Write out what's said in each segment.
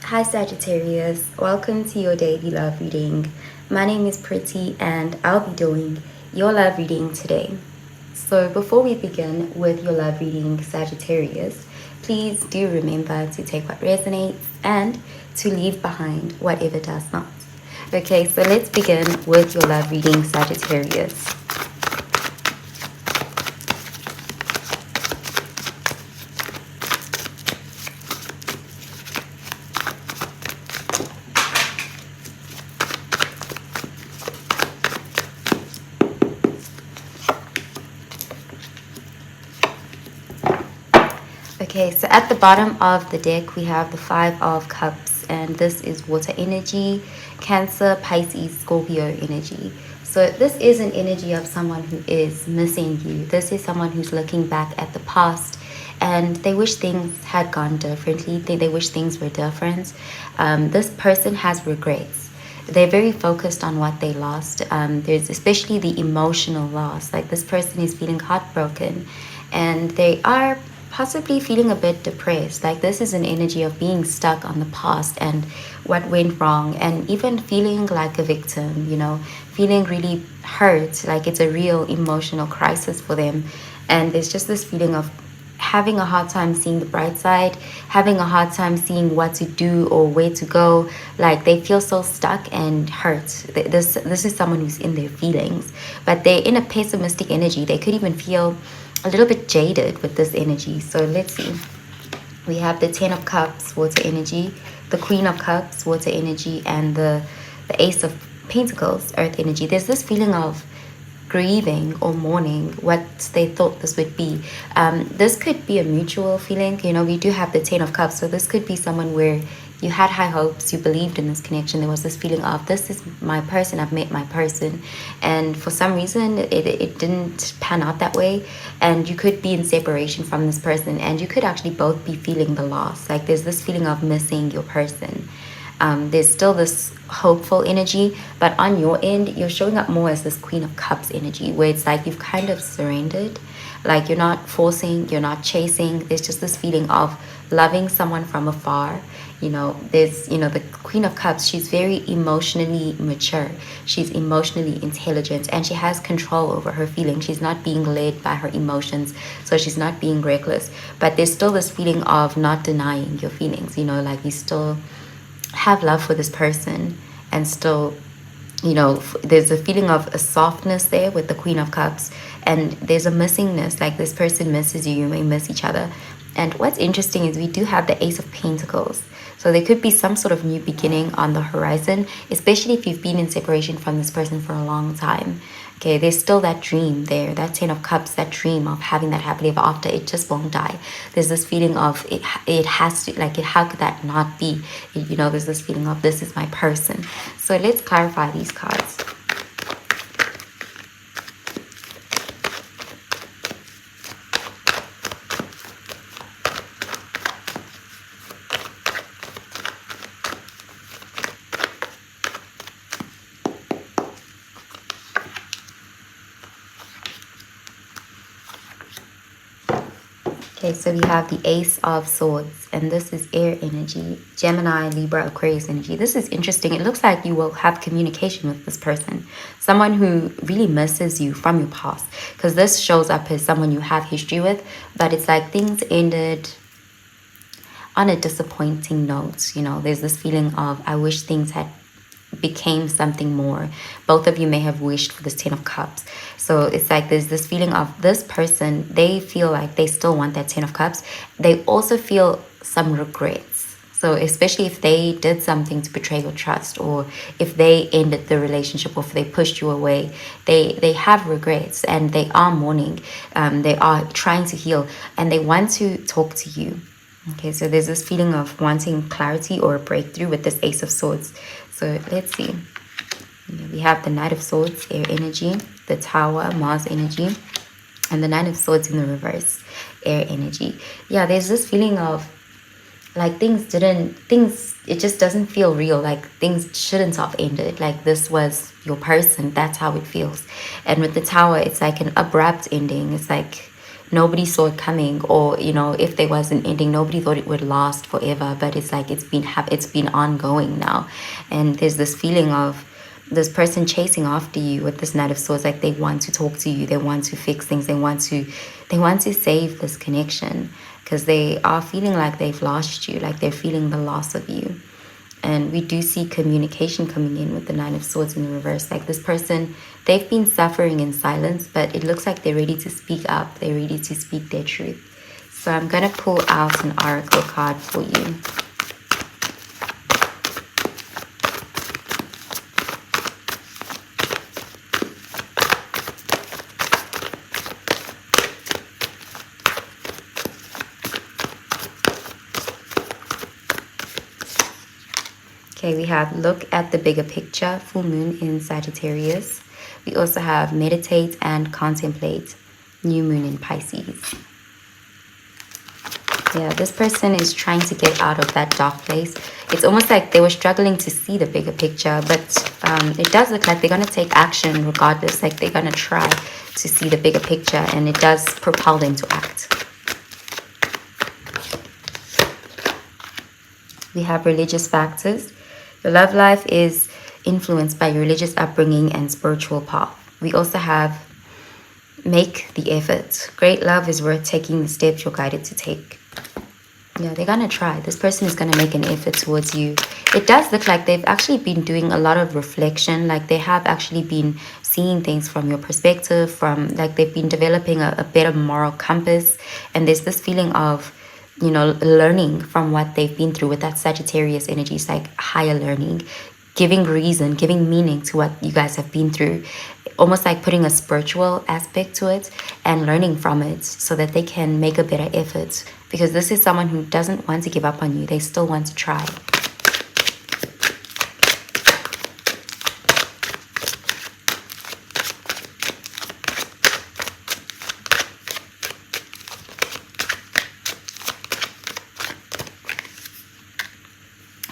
Hi Sagittarius, welcome to your daily love reading. My name is Pretty and I'll be doing your love reading today. So before we begin with your love reading, Sagittarius, please do remember to take what resonates and to leave behind whatever does not. Okay, so let's begin with your love reading, Sagittarius. Okay, so at the bottom of the deck, we have the Five of Cups, and this is water energy, Cancer, Pisces, Scorpio energy. So this is an energy of someone who is missing you. This is someone who's looking back at the past and they wish things had gone differently. They wish things were different. This person has regrets. They're very focused on what they lost. There's especially the emotional loss. Like this person is feeling heartbroken and they are possibly feeling a bit depressed. Like this is an energy of being stuck on the past and what went wrong, and even feeling like a victim, feeling really hurt, like it's a real emotional crisis for them. And there's just this feeling of having a hard time seeing the bright side, having a hard time seeing what to do or where to go. Like they feel so stuck and hurt. This is someone who's in their feelings, but they're in a pessimistic energy. They could even feel a little bit jaded with this energy. So let's see. We have the Ten of Cups, water energy, the Queen of Cups, water energy, and the Ace of Pentacles, earth energy. There's this feeling of grieving or mourning what they thought this would be. This could be a mutual feeling. We do have the Ten of Cups, so this could be someone where you had high hopes, you believed in this connection. There was this feeling of, this is my person, I've met my person. And for some reason, it didn't pan out that way. And you could be in separation from this person, and you could actually both be feeling the loss. Like there's this feeling of missing your person. There's still this hopeful energy, but on your end, you're showing up more as this Queen of Cups energy, where it's like you've kind of surrendered. Like you're not forcing, you're not chasing. There's just this feeling of loving someone from afar. There's the Queen of Cups. She's very emotionally mature. She's emotionally intelligent, and she has control over her feelings. She's not being led by her emotions, so she's not being reckless. But there's still this feeling of not denying your feelings. Like you still have love for this person, and still there's a feeling of a softness there with the Queen of Cups, and there's a missingness. Like this person misses you, you may miss each other. And what's interesting is we do have the Ace of Pentacles, so there could be some sort of new beginning on the horizon, especially if you've been in separation from this person for a long time. Okay, there's still that dream there, that Ten of Cups, that dream of having that happily ever after. It just won't die. There's this feeling of it has to, like, how could that not be? There's this feeling of, this is my person. So let's clarify these cards. Okay, so we have the Ace of Swords, and this is air energy, Gemini, Libra, Aquarius energy. This is interesting. It looks like you will have communication with this person, someone who really misses you from your past, because this shows up as someone you have history with, but it's like things ended on a disappointing note. There's this feeling of, I wish things had became something more. Both of you may have wished for this Ten of Cups. So it's like there's this feeling of, this person, they feel like they still want that Ten of Cups. They also feel some regrets. So especially if they did something to betray your trust, or if they ended the relationship, or if they pushed you away, they have regrets, and they are mourning. They are trying to heal, and they want to talk to you. Okay, so there's this feeling of wanting clarity or a breakthrough with this Ace of Swords. So let's see. We have the Knight of Swords, air energy, the Tower, Mars energy, and the Nine of Swords in the reverse, air energy. Yeah, there's this feeling of, like, it just doesn't feel real. Like things shouldn't have ended. Like this was your person. That's how it feels. And with the Tower, it's like an abrupt ending. It's like nobody saw it coming, or you know, if there was an ending, nobody thought it would last forever, but it's like it's been ongoing now. And there's this feeling of this person chasing after you with this Knight of Swords, like they want to talk to you, they want to fix things, they want to save this connection, because they are feeling like they've lost you, like they're feeling the loss of you. And we do see communication coming in with the Nine of Swords in the reverse. Like this person, they've been suffering in silence, but it looks like they're ready to speak up. They're ready to speak their truth. So I'm going to pull out an oracle card for you. Okay, we have look at the bigger picture, full moon in Sagittarius. We also have meditate and contemplate, new moon in Pisces. Yeah, this person is trying to get out of that dark place. It's almost like they were struggling to see the bigger picture, but it does look like they're going to take action regardless. Like they're going to try to see the bigger picture, and it does propel them to act. We have religious factors. Your love life is influenced by your religious upbringing and spiritual path. We also have make the effort. Great love is worth taking the steps you're guided to take. Yeah, they're going to try. This person is going to make an effort towards you. It does look like they've actually been doing a lot of reflection. Like they have actually been seeing things from your perspective, from like they've been developing a better moral compass. And there's this feeling of, you know, learning from what they've been through with that Sagittarius energy. It's like higher learning, giving reason, giving meaning to what you guys have been through, almost like putting a spiritual aspect to it and learning from it so that they can make a better effort, because this is someone who doesn't want to give up on you. They still want to try.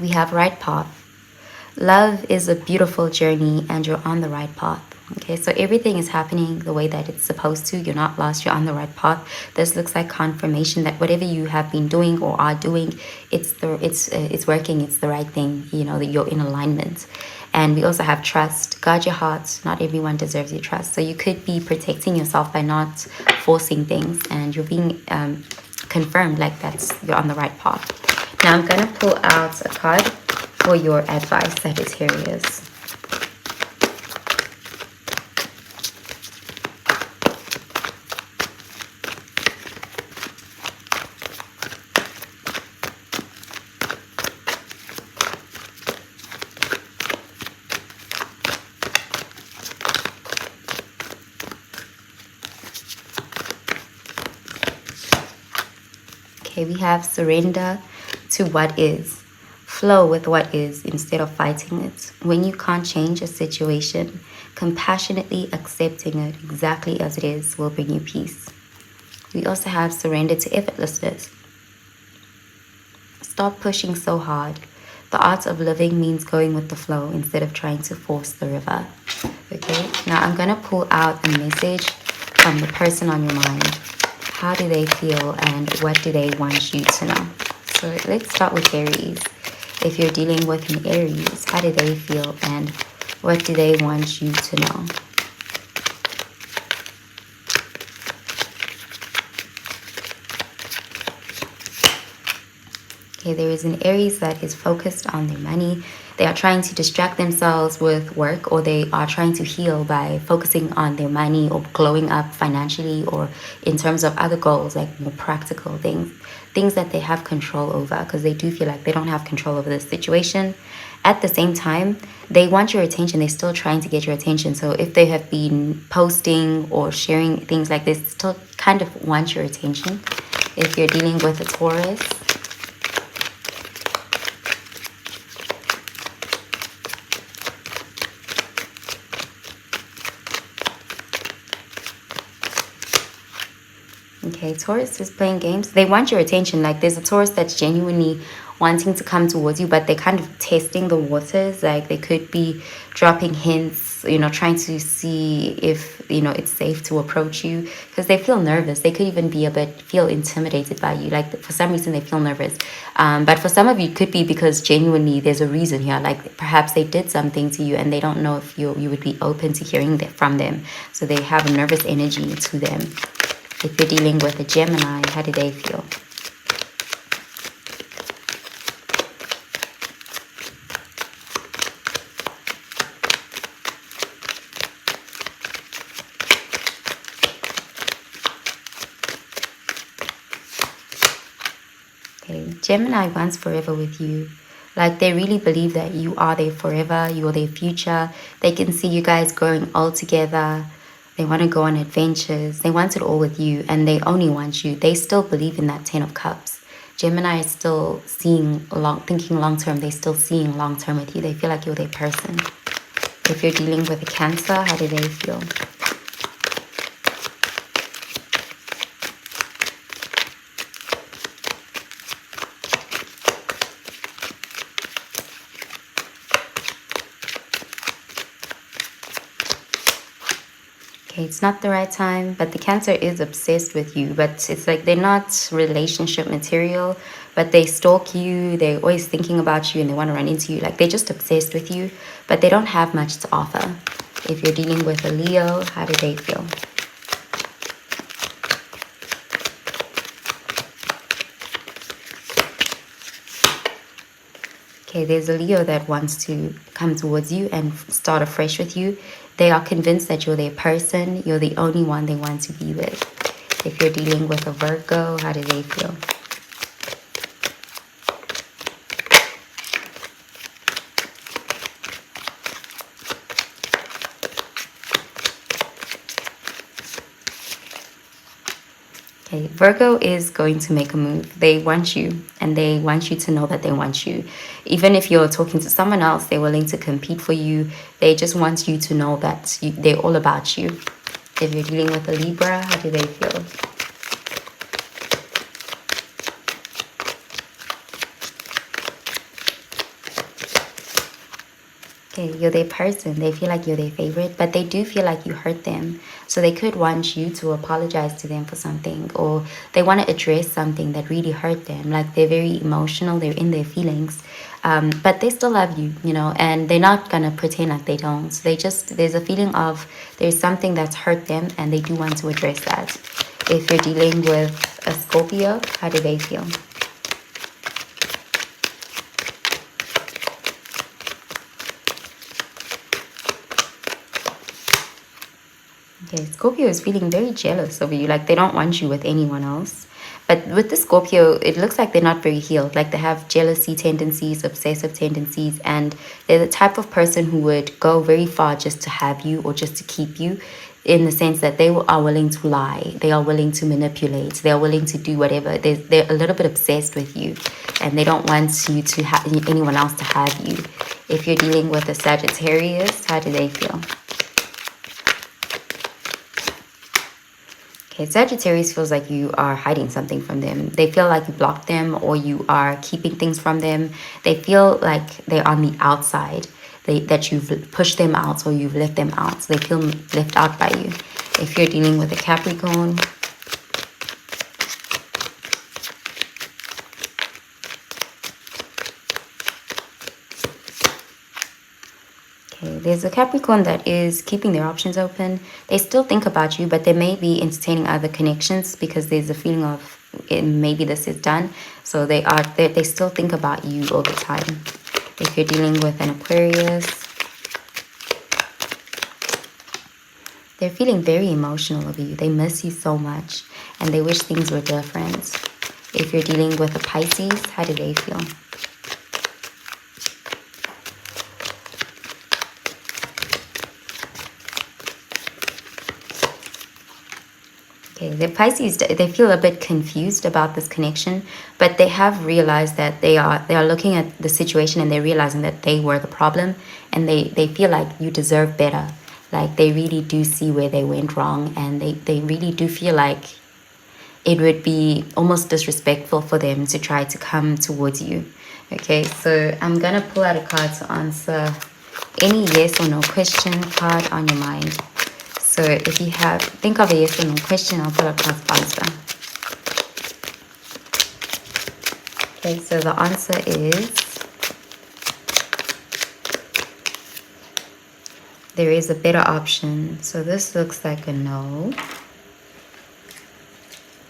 We have right path. Love is a beautiful journey and you're on the right path. Okay, so everything is happening the way that it's supposed to. You're not lost, you're on the right path. This looks like confirmation that whatever you have been doing or are doing, it's working, it's the right thing, you know, that you're in alignment. And we also have trust. Guard your heart. Not everyone deserves your trust. So you could be protecting yourself by not forcing things, and you're being confirmed like you're on the right path. Now I'm going to pull out a card for your advice, Sagittarius. Okay, we have surrender to what is. Flow with what is instead of fighting it. When you can't change a situation, compassionately accepting it exactly as it is will bring you peace. We also have surrender to effortlessness. Stop pushing so hard. The art of living means going with the flow instead of trying to force the river. Okay, now I'm going to pull out a message from the person on your mind. How do they feel and what do they want you to know? So let's start with Aries. If you're dealing with an Aries, how do they feel and what do they want you to know? Okay, there is an Aries that is focused on their money. They are trying to distract themselves with work, or they are trying to heal by focusing on their money or glowing up financially, or in terms of other goals, like more practical things that they have control over, because they do feel like they don't have control over this situation. At the same time, they want your attention. They're still trying to get your attention. So if they have been posting or sharing things like this, still kind of want your attention. If you're dealing with a Taurus, okay, Taurus is playing games. They want your attention. Like there's a Taurus that's genuinely wanting to come towards you, but they're kind of testing the waters. Like they could be dropping hints, trying to see if, it's safe to approach you, because they feel nervous. They could even be feel intimidated by you. Like for some reason they feel nervous. But for some of you, it could be because genuinely there's a reason here. Like perhaps they did something to you and they don't know if you would be open to hearing that from them. So they have a nervous energy to them. If you're dealing with a Gemini, how do they feel? Okay, Gemini wants forever with you. Like they really believe that you are their forever, you are their future. They can see you guys growing old together. They want to go on adventures. They want it all with you, and they only want you. They still believe in that 10 of Cups. Gemini is still thinking long term. They're still seeing long term with you. They feel like you're their person. If you're dealing with a Cancer, how do they feel? Okay, it's not the right time, but the Cancer is obsessed with you. But it's like they're not relationship material, but they stalk you. They're always thinking about you and they want to run into you. Like they're just obsessed with you, but they don't have much to offer. If you're dealing with a Leo, how do they feel? Okay, there's a Leo that wants to come towards you and start afresh with you. They are convinced that you're their person. You're the only one they want to be with. If you're dealing with a Virgo, how do they feel? Okay, Virgo is going to make a move. They want you, and they want you to know that they want you. Even if you're talking to someone else, they're willing to compete for you. They just want you to know that they're all about you. If you're dealing with a Libra, how do they feel? Okay, you're their person. They feel like you're their favorite, but they do feel like you hurt them. So they could want you to apologize to them for something, or they want to address something that really hurt them. Like they're very emotional, they're in their feelings, but they still love you, and they're not going to pretend like they don't. So there's a feeling of there's something that's hurt them and they do want to address that. If you're dealing with a Scorpio, how do they feel? Okay, Scorpio is feeling very jealous over you. Like they don't want you with anyone else. But with the Scorpio, it looks like they're not very healed. Like they have jealousy tendencies, obsessive tendencies, and they're the type of person who would go very far just to have you or just to keep you, in the sense that they are willing to lie. They are willing to manipulate. They are willing to do whatever. They're a little bit obsessed with you, and they don't want you to have anyone else to have you. If you're dealing with a Sagittarius, how do they feel? Okay, Sagittarius feels like you are hiding something from them. They feel like you blocked them or you are keeping things from them. They feel like they're on the outside, that you've pushed them out or you've left them out. So they feel left out by you. If you're dealing with a Capricorn, there's a Capricorn that is keeping their options open. They still think about you, but they may be entertaining other connections because there's a feeling of maybe this is done. So they still think about you all the time. If you're dealing with an Aquarius, they're feeling very emotional of you. They miss you so much and they wish things were different. If you're dealing with a Pisces, how do they feel? Okay, the Pisces, they feel a bit confused about this connection, but they have realized that they are looking at the situation and they're realizing that they were the problem, and they feel like you deserve better. Like they really do see where they went wrong, and they really do feel like it would be almost disrespectful for them to try to come towards you. Okay, so I'm gonna pull out a card to answer any yes or no question card on your mind. So if you think of a yes or no question, I'll pull a card to answer. Okay, so the answer is there is a better option. So this looks like a no.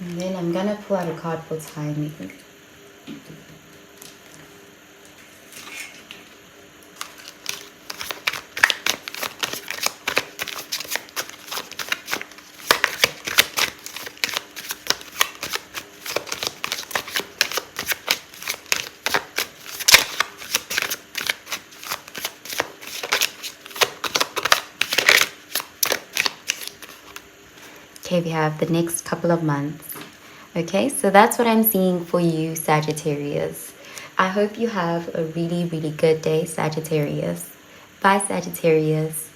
And then I'm gonna pull out a card for timing. Okay, we have the next couple of months. Okay, so that's what I'm seeing for you, Sagittarius. I hope you have a really, really good day, Sagittarius. Bye, Sagittarius.